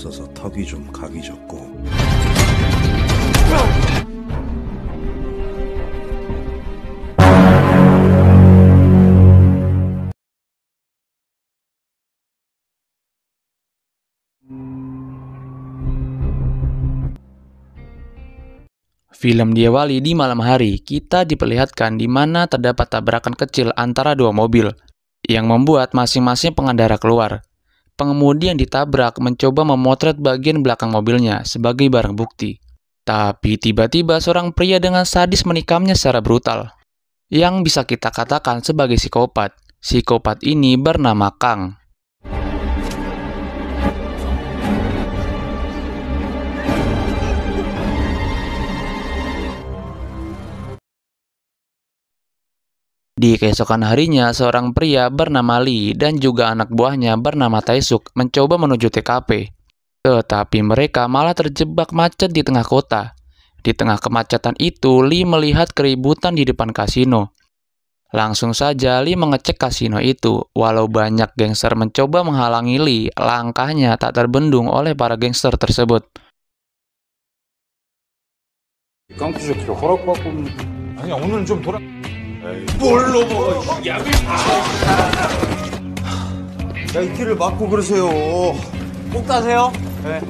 없어서 턱이 좀 각이 졌고. Film diawali di malam hari. Kita diperlihatkan di mana terdapat tabrakan kecil antara dua mobil yang membuat masing-masing pengendara keluar. Pengemudi yang ditabrak mencoba memotret bagian belakang mobilnya sebagai barang bukti. Tapi tiba-tiba seorang pria dengan sadis menikamnya secara brutal, yang bisa kita katakan sebagai psikopat. Psikopat ini bernama Kang. Di keesokan harinya, seorang pria bernama Lee dan juga anak buahnya bernama Taesuk mencoba menuju TKP. Tetapi mereka malah terjebak macet di tengah kota. Di tengah kemacetan itu, Lee melihat keributan di depan kasino. Langsung saja Lee mengecek kasino itu. Walau banyak gangster mencoba menghalangi Lee, langkahnya tak terbendung oleh para gangster tersebut. 깡투새끼가 허락받고 아니 오늘은 좀 돌아 뭘로 먹어 이 약을 야 이 길을 막고 그러세요 꼭 따세요 네.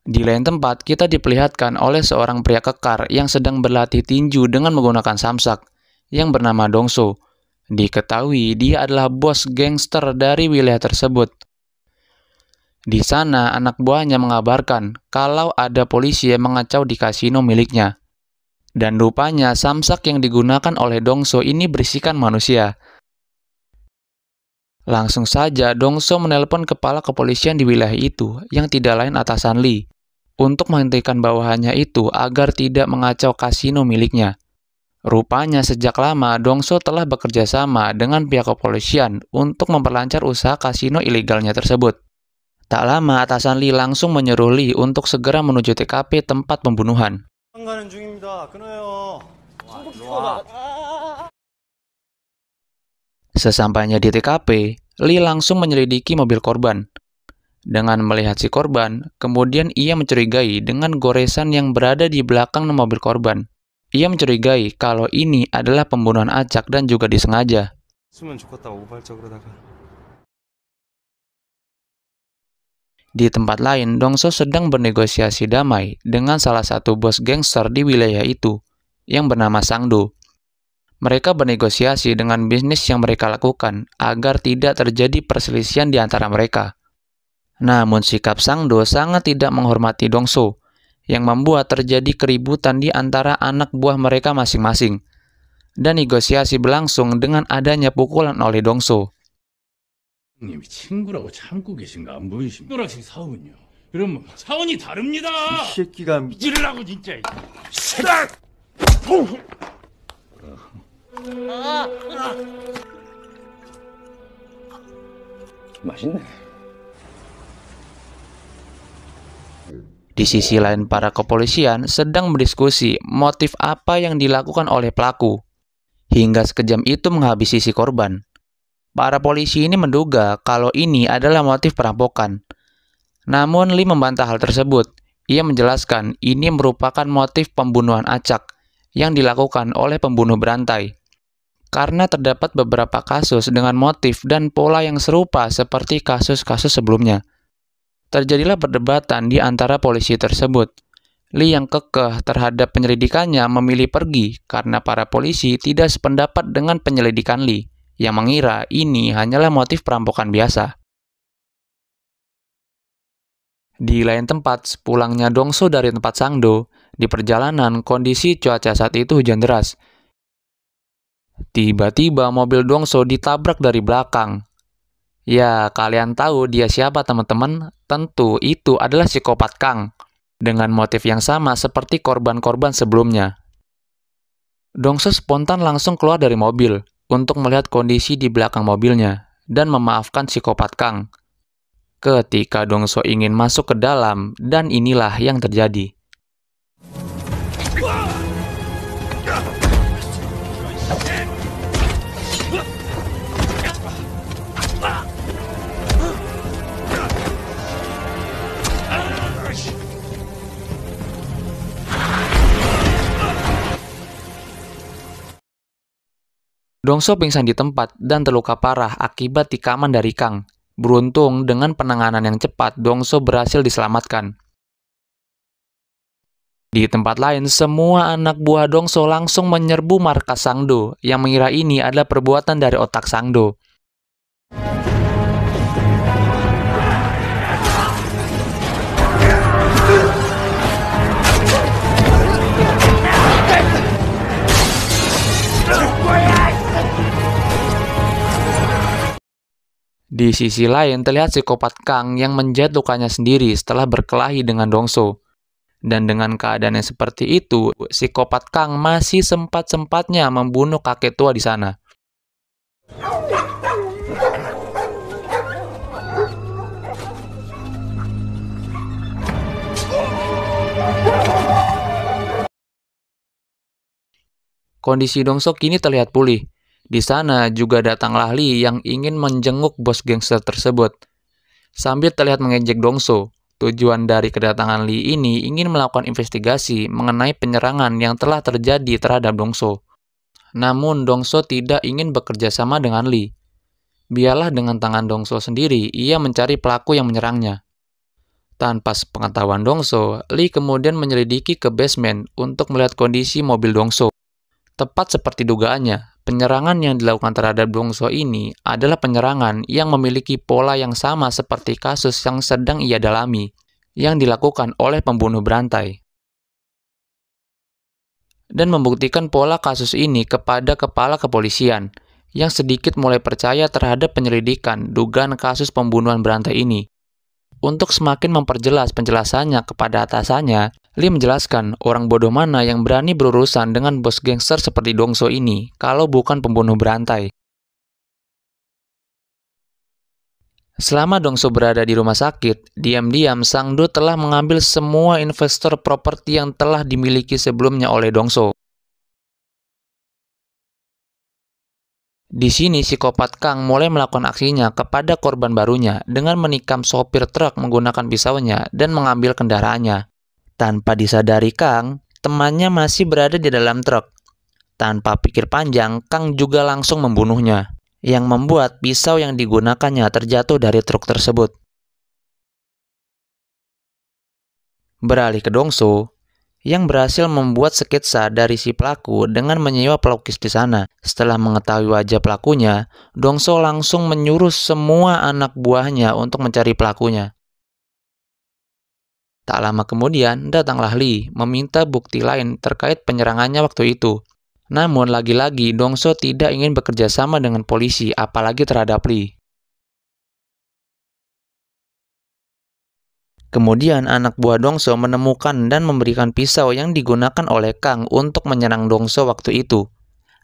Di lain tempat, kita diperlihatkan oleh seorang pria kekar yang sedang berlatih tinju dengan menggunakan samsak yang bernama Dongso. Diketahui dia adalah bos gangster dari wilayah tersebut. Di sana, anak buahnya mengabarkan kalau ada polisi yang mengacau di kasino miliknya. Dan rupanya samsak yang digunakan oleh Dongso ini berisikan manusia. Langsung saja Dongso menelpon kepala kepolisian di wilayah itu yang tidak lain atasan Lee untuk menghentikan bawahannya itu agar tidak mengacau kasino miliknya. Rupanya sejak lama Dongso telah bekerja sama dengan pihak kepolisian untuk memperlancar usaha kasino ilegalnya tersebut. Tak lama atasan Lee langsung menyuruh Lee untuk segera menuju TKP tempat pembunuhan. Sesampainya di TKP, Lee langsung menyelidiki mobil korban. Dengan melihat si korban, kemudian ia mencurigai dengan goresan yang berada di belakang mobil korban. Ia mencurigai kalau ini adalah pembunuhan acak dan juga disengaja. Di tempat lain, Dongso sedang bernegosiasi damai dengan salah satu bos gangster di wilayah itu, yang bernama Sangdo. Mereka bernegosiasi dengan bisnis yang mereka lakukan agar tidak terjadi perselisihan di antara mereka. Namun sikap Sangdo sangat tidak menghormati Dongso, yang membuat terjadi keributan di antara anak buah mereka masing-masing. Dan negosiasi berlangsung dengan adanya pukulan oleh Dongso. 님이 친구라고 참고 계신 거 안 보이십니까? 노락실 사원은요. 그러면 사원이 다릅니다. 이 새끼가 이러라고 진짜. 맛있네. Di sisi lain, para kepolisian sedang berdiskusi motif apa yang dilakukan oleh pelaku hingga sekejam itu menghabisi si korban. Para polisi ini menduga kalau ini adalah motif perampokan. Namun Lee membantah hal tersebut. Ia menjelaskan ini merupakan motif pembunuhan acak yang dilakukan oleh pembunuh berantai. Karena terdapat beberapa kasus dengan motif dan pola yang serupa seperti kasus-kasus sebelumnya. Terjadilah perdebatan di antara polisi tersebut. Lee yang kekeh terhadap penyelidikannya memilih pergi karena para polisi tidak sependapat dengan penyelidikan Lee, yang mengira ini hanyalah motif perampokan biasa. Di lain tempat, sepulangnya Dongso dari tempat Sangdo, di perjalanan kondisi cuaca saat itu hujan deras. Tiba-tiba mobil Dongso ditabrak dari belakang. Ya, kalian tahu dia siapa teman-teman? Tentu itu adalah psikopat Kang, dengan motif yang sama seperti korban-korban sebelumnya. Dongso spontan langsung keluar dari mobil untuk melihat kondisi di belakang mobilnya dan memaafkan psikopat Kang. Ketika Dongso ingin masuk ke dalam, dan inilah yang terjadi. Dongso pingsan di tempat dan terluka parah akibat tikaman dari Kang. Beruntung dengan penanganan yang cepat, Dongso berhasil diselamatkan. Di tempat lain, semua anak buah Dongso langsung menyerbu markas Sangdo yang mengira ini adalah perbuatan dari otak Sangdo. Di sisi lain, terlihat psikopat Kang yang menjahit lukanya sendiri setelah berkelahi dengan Dongso. Dan dengan keadaan yang seperti itu, psikopat Kang masih sempat-sempatnya membunuh kakek tua di sana. Kondisi Dongso kini terlihat pulih. Di sana juga datanglah Lee yang ingin menjenguk bos gangster tersebut. Sambil terlihat mengejek Dongso, tujuan dari kedatangan Lee ini ingin melakukan investigasi mengenai penyerangan yang telah terjadi terhadap Dongso. Namun Dongso tidak ingin bekerja sama dengan Lee. Biarlah dengan tangan Dongso sendiri, ia mencari pelaku yang menyerangnya. Tanpa sepengetahuan Dongso, Lee kemudian menyelidiki ke basement untuk melihat kondisi mobil Dongso. Tepat seperti dugaannya, penyerangan yang dilakukan terhadap Dongso ini adalah penyerangan yang memiliki pola yang sama seperti kasus yang sedang ia dalami, yang dilakukan oleh pembunuh berantai. Dan membuktikan pola kasus ini kepada kepala kepolisian, yang sedikit mulai percaya terhadap penyelidikan dugaan kasus pembunuhan berantai ini. Untuk semakin memperjelas penjelasannya kepada atasannya, Lee menjelaskan orang bodoh mana yang berani berurusan dengan bos gangster seperti Dongso ini kalau bukan pembunuh berantai. Selama Dongso berada di rumah sakit, diam-diam Sangdo telah mengambil semua investor properti yang telah dimiliki sebelumnya oleh Dongso. Di sini, psikopat Kang mulai melakukan aksinya kepada korban barunya dengan menikam sopir truk menggunakan pisaunya dan mengambil kendaraannya. Tanpa disadari Kang, temannya masih berada di dalam truk. Tanpa pikir panjang, Kang juga langsung membunuhnya, yang membuat pisau yang digunakannya terjatuh dari truk tersebut. Beralih ke Dongso, yang berhasil membuat sketsa dari si pelaku dengan menyewa pelukis di sana. Setelah mengetahui wajah pelakunya, Dongso langsung menyuruh semua anak buahnya untuk mencari pelakunya. Tak lama kemudian, datanglah Lee meminta bukti lain terkait penyerangannya waktu itu. Namun lagi-lagi Dongso tidak ingin bekerja sama dengan polisi, apalagi terhadap Lee. Kemudian anak buah Dongso menemukan dan memberikan pisau yang digunakan oleh Kang untuk menyerang Dongso waktu itu.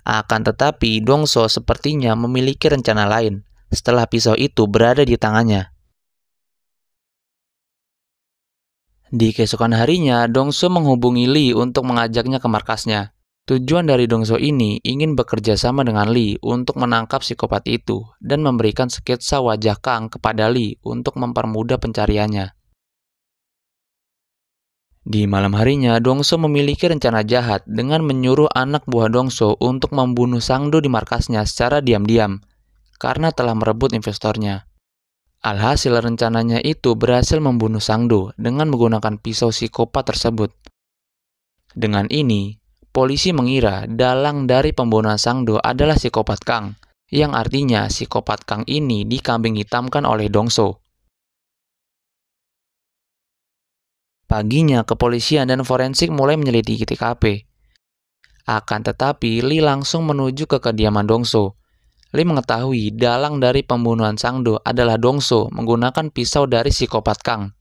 Akan tetapi Dongso sepertinya memiliki rencana lain setelah pisau itu berada di tangannya. Di keesokan harinya, Dongso menghubungi Lee untuk mengajaknya ke markasnya. Tujuan dari Dongso ini ingin bekerja sama dengan Lee untuk menangkap psikopat itu dan memberikan sketsa wajah Kang kepada Lee untuk mempermudah pencariannya. Di malam harinya, Dongso memiliki rencana jahat dengan menyuruh anak buah Dongso untuk membunuh Sangdo di markasnya secara diam-diam, karena telah merebut investornya. Alhasil rencananya itu berhasil membunuh Sangdo dengan menggunakan pisau psikopat tersebut. Dengan ini, polisi mengira dalang dari pembunuhan Sangdo adalah psikopat Kang, yang artinya psikopat Kang ini dikambing hitamkan oleh Dongso. Paginya, kepolisian dan forensik mulai menyelidiki TKP. Akan tetapi, Lee langsung menuju ke kediaman Dongso. Lee mengetahui dalang dari pembunuhan Sangdo adalah Dongso menggunakan pisau dari psikopat Kang.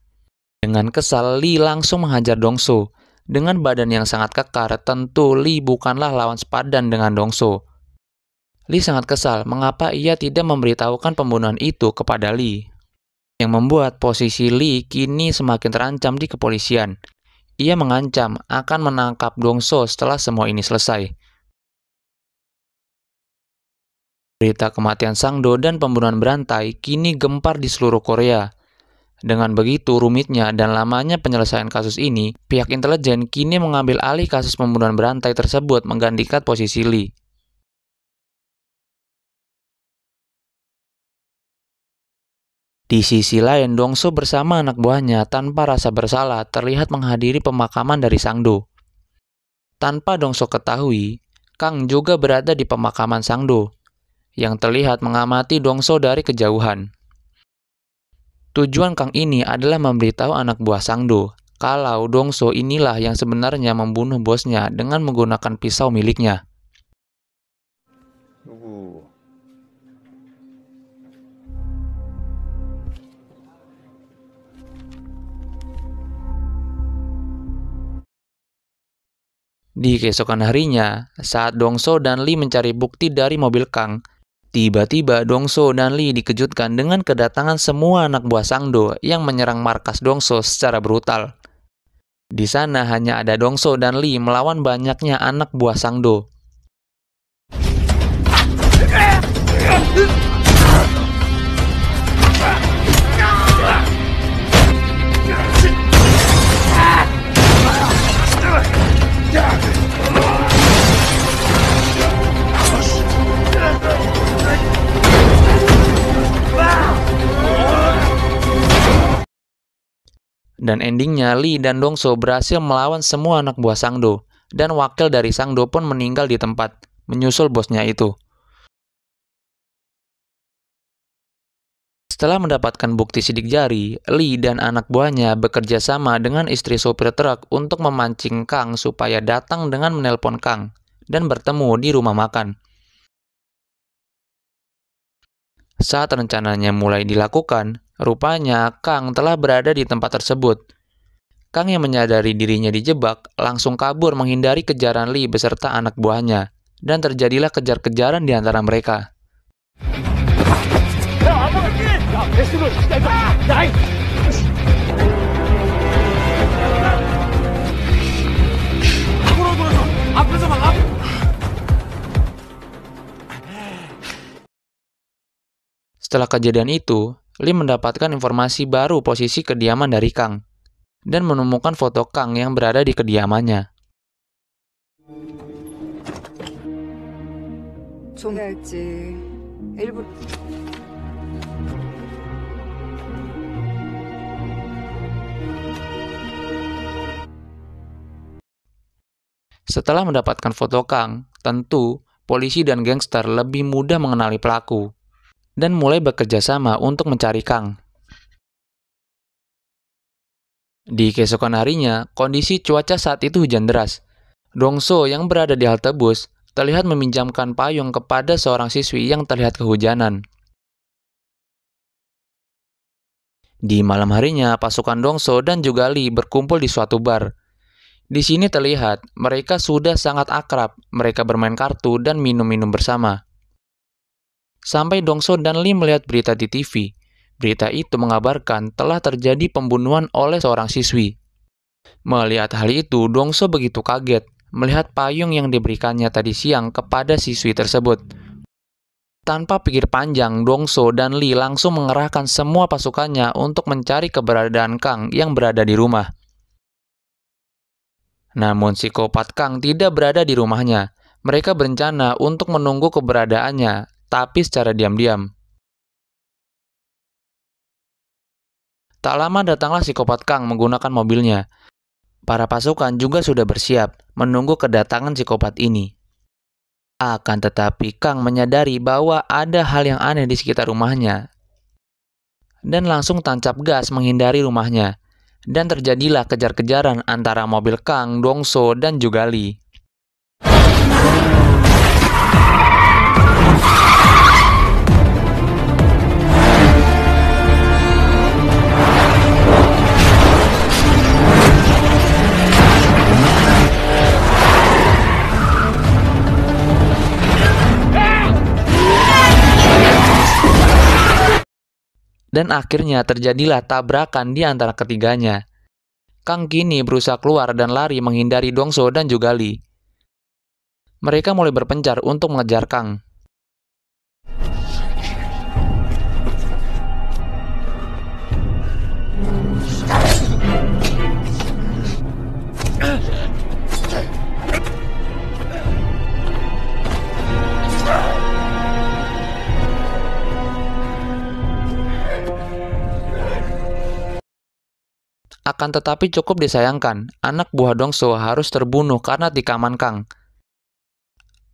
Dengan kesal, Lee langsung menghajar Dongso. Dengan badan yang sangat kekar, tentu Lee bukanlah lawan sepadan dengan Dongso. Lee sangat kesal mengapa ia tidak memberitahukan pembunuhan itu kepada Lee, yang membuat posisi Lee kini semakin terancam di kepolisian. Ia mengancam akan menangkap Dongso setelah semua ini selesai. Berita kematian Sangdo dan pembunuhan berantai kini gempar di seluruh Korea. Dengan begitu rumitnya dan lamanya penyelesaian kasus ini, pihak intelijen kini mengambil alih kasus pembunuhan berantai tersebut menggantikan posisi Lee. Di sisi lain, Dongso bersama anak buahnya tanpa rasa bersalah terlihat menghadiri pemakaman dari Sangdo. Tanpa Dongso ketahui, Kang juga berada di pemakaman Sangdo, yang terlihat mengamati Dongso dari kejauhan. Tujuan Kang ini adalah memberitahu anak buah Sangdo kalau Dongso inilah yang sebenarnya membunuh bosnya dengan menggunakan pisau miliknya. Di keesokan harinya, saat Dongso dan Lee mencari bukti dari mobil Kang, tiba-tiba Dongso dan Lee dikejutkan dengan kedatangan semua anak buah Sangdo yang menyerang markas Dongso secara brutal. Di sana hanya ada Dongso dan Lee melawan banyaknya anak buah Sangdo. Dan endingnya Lee dan Dongso berhasil melawan semua anak buah Sangdo, dan wakil dari Sangdo pun meninggal di tempat, menyusul bosnya itu. Setelah mendapatkan bukti sidik jari, Lee dan anak buahnya bekerja sama dengan istri sopir truk untuk memancing Kang supaya datang dengan menelpon Kang dan bertemu di rumah makan. Saat rencananya mulai dilakukan, rupanya Kang telah berada di tempat tersebut. Kang yang menyadari dirinya dijebak langsung kabur menghindari kejaran Lee beserta anak buahnya, dan terjadilah kejar-kejaran di antara mereka. Setelah kejadian itu, Lee mendapatkan informasi baru posisi kediaman dari Kang, dan menemukan foto Kang yang berada di kediamannya. Setelah mendapatkan foto Kang, tentu polisi dan gangster lebih mudah mengenali pelaku, dan mulai bekerja sama untuk mencari Kang. Di keesokan harinya, kondisi cuaca saat itu hujan deras. Dongso yang berada di halte bus terlihat meminjamkan payung kepada seorang siswi yang terlihat kehujanan. Di malam harinya, pasukan Dongso dan juga Lee berkumpul di suatu bar. Di sini terlihat mereka sudah sangat akrab, mereka bermain kartu dan minum-minum bersama. Sampai Dongso dan Lee melihat berita di TV. Berita itu mengabarkan telah terjadi pembunuhan oleh seorang siswi. Melihat hal itu, Dongso begitu kaget melihat payung yang diberikannya tadi siang kepada siswi tersebut. Tanpa pikir panjang, Dongso dan Lee langsung mengerahkan semua pasukannya untuk mencari keberadaan Kang yang berada di rumah. Namun psikopat Kang tidak berada di rumahnya. Mereka berencana untuk menunggu keberadaannya, tapi secara diam-diam. Tak lama datanglah psikopat Kang menggunakan mobilnya. Para pasukan juga sudah bersiap menunggu kedatangan psikopat ini. Akan tetapi Kang menyadari bahwa ada hal yang aneh di sekitar rumahnya, dan langsung tancap gas menghindari rumahnya. Dan terjadilah kejar-kejaran antara mobil Kang, Dongso, dan juga Lee. Dan akhirnya terjadilah tabrakan di antara ketiganya. Kang kini berusaha keluar dan lari menghindari Dongso dan juga Lee. Mereka mulai berpencar untuk mengejar Kang. Akan tetapi cukup disayangkan, anak buah Dongso harus terbunuh karena tikaman Kang.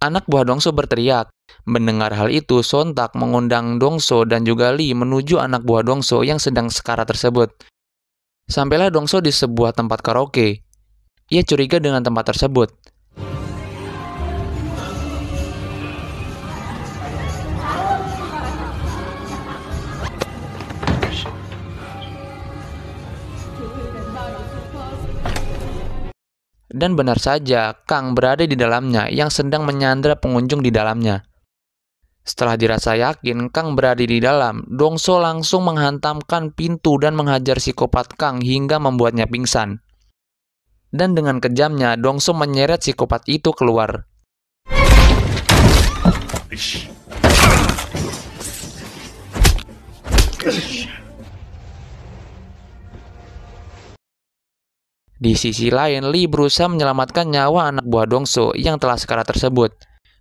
Anak buah Dongso berteriak. Mendengar hal itu, sontak mengundang Dongso dan juga Lee menuju anak buah Dongso yang sedang sekarat tersebut. Sampailah Dongso di sebuah tempat karaoke. Ia curiga dengan tempat tersebut. Dan benar saja, Kang berada di dalamnya yang sedang menyandra pengunjung di dalamnya. Setelah dirasa yakin Kang berada di dalam, Dongso langsung menghantamkan pintu dan menghajar psikopat Kang hingga membuatnya pingsan. Dan dengan kejamnya, Dongso menyeret psikopat itu keluar. Di sisi lain, Lee berusaha menyelamatkan nyawa anak buah Dongso yang telah sekarat tersebut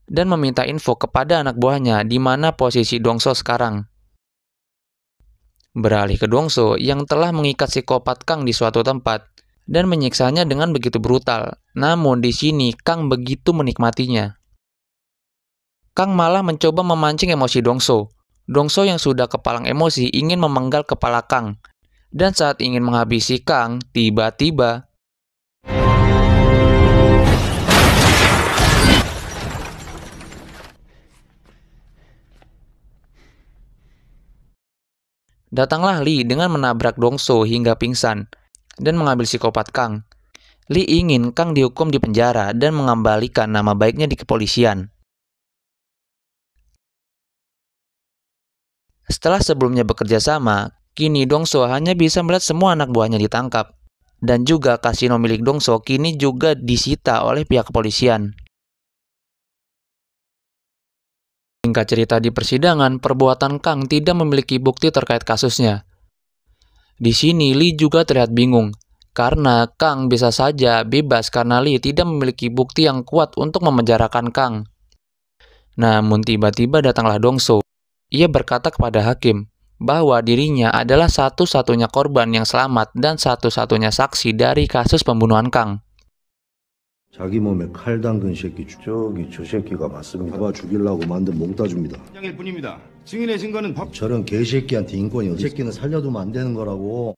dan meminta info kepada anak buahnya di mana posisi Dongso sekarang. Beralih ke Dongso yang telah mengikat psikopat Kang di suatu tempat dan menyiksanya dengan begitu brutal. Namun di sini Kang begitu menikmatinya. Kang malah mencoba memancing emosi Dongso. Dongso yang sudah kepalang emosi ingin memenggal kepala Kang. Dan saat ingin menghabisi Kang, tiba-tiba datanglah Lee dengan menabrak Dongso hingga pingsan dan mengambil psikopat Kang. Lee ingin Kang dihukum di penjara dan mengembalikan nama baiknya di kepolisian. Setelah sebelumnya bekerja sama, kini Dongso hanya bisa melihat semua anak buahnya ditangkap. Dan juga kasino milik Dongso kini juga disita oleh pihak kepolisian. Singkat cerita di persidangan, perbuatan Kang tidak memiliki bukti terkait kasusnya. Di sini Lee juga terlihat bingung, karena Kang bisa saja bebas karena Lee tidak memiliki bukti yang kuat untuk memenjarakan Kang. Namun tiba-tiba datanglah Dongso. Ia berkata kepada hakim bahwa dirinya adalah satu-satunya korban yang selamat dan satu-satunya saksi dari kasus pembunuhan Kang. 자기 몸에 칼 담근 새끼 저기 저 새끼가 맞습니다. 잡아 죽이려고 만든 몽타주입니다. 장일 뿐입니다. 증인의 증거는 법. 저런 개새끼한테 인권이 어디? 새끼는 살려두면 안 되는 거라고.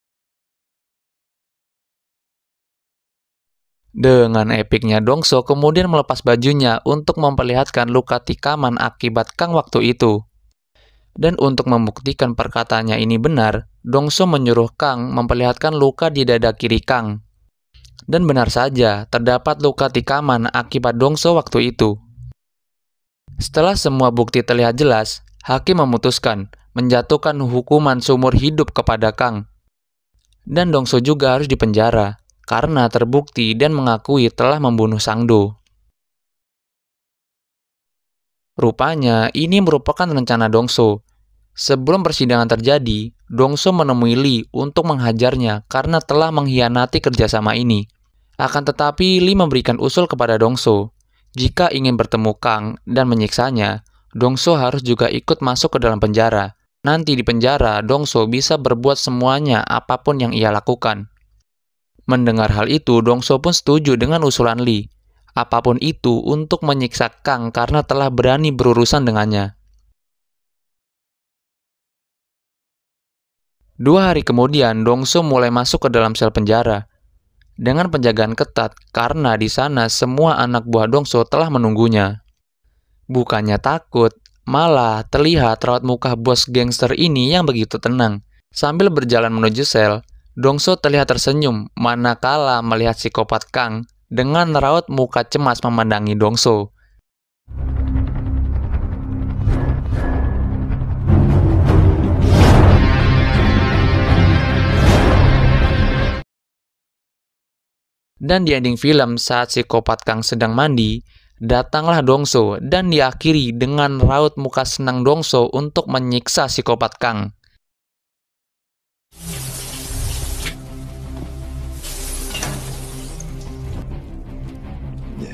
Dengan epiknya Dongso kemudian melepas bajunya untuk memperlihatkan luka tikaman akibat Kang waktu itu. Dan untuk membuktikan perkataannya ini benar, Dongso menyuruh Kang memperlihatkan luka di dada kiri Kang. Dan benar saja, terdapat luka tikaman akibat Dongso waktu itu. Setelah semua bukti terlihat jelas, hakim memutuskan menjatuhkan hukuman seumur hidup kepada Kang. Dan Dongso juga harus dipenjara, karena terbukti dan mengakui telah membunuh Sangdo. Rupanya, ini merupakan rencana Dongso. Sebelum persidangan terjadi, Dongso menemui Lee untuk menghajarnya karena telah mengkhianati kerjasama ini. Akan tetapi, Lee memberikan usul kepada Dongso. Jika ingin bertemu Kang dan menyiksanya, Dongso harus juga ikut masuk ke dalam penjara. Nanti di penjara, Dongso bisa berbuat semuanya apapun yang ia lakukan. Mendengar hal itu, Dongso pun setuju dengan usulan Lee. Apapun itu untuk menyiksa Kang karena telah berani berurusan dengannya. 2 hari kemudian, Dongso mulai masuk ke dalam sel penjara dengan penjagaan ketat karena di sana semua anak buah Dongso telah menunggunya. Bukannya takut, malah terlihat raut muka bos gangster ini yang begitu tenang. Sambil berjalan menuju sel, Dongso terlihat tersenyum manakala melihat psikopat Kang dengan raut muka cemas memandangi Dongso. Dan di ending film saat psikopat Kang sedang mandi, datanglah Dongso dan diakhiri dengan raut muka senang Dongso untuk menyiksa psikopat Kang. 네,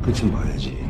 끝은 봐야지.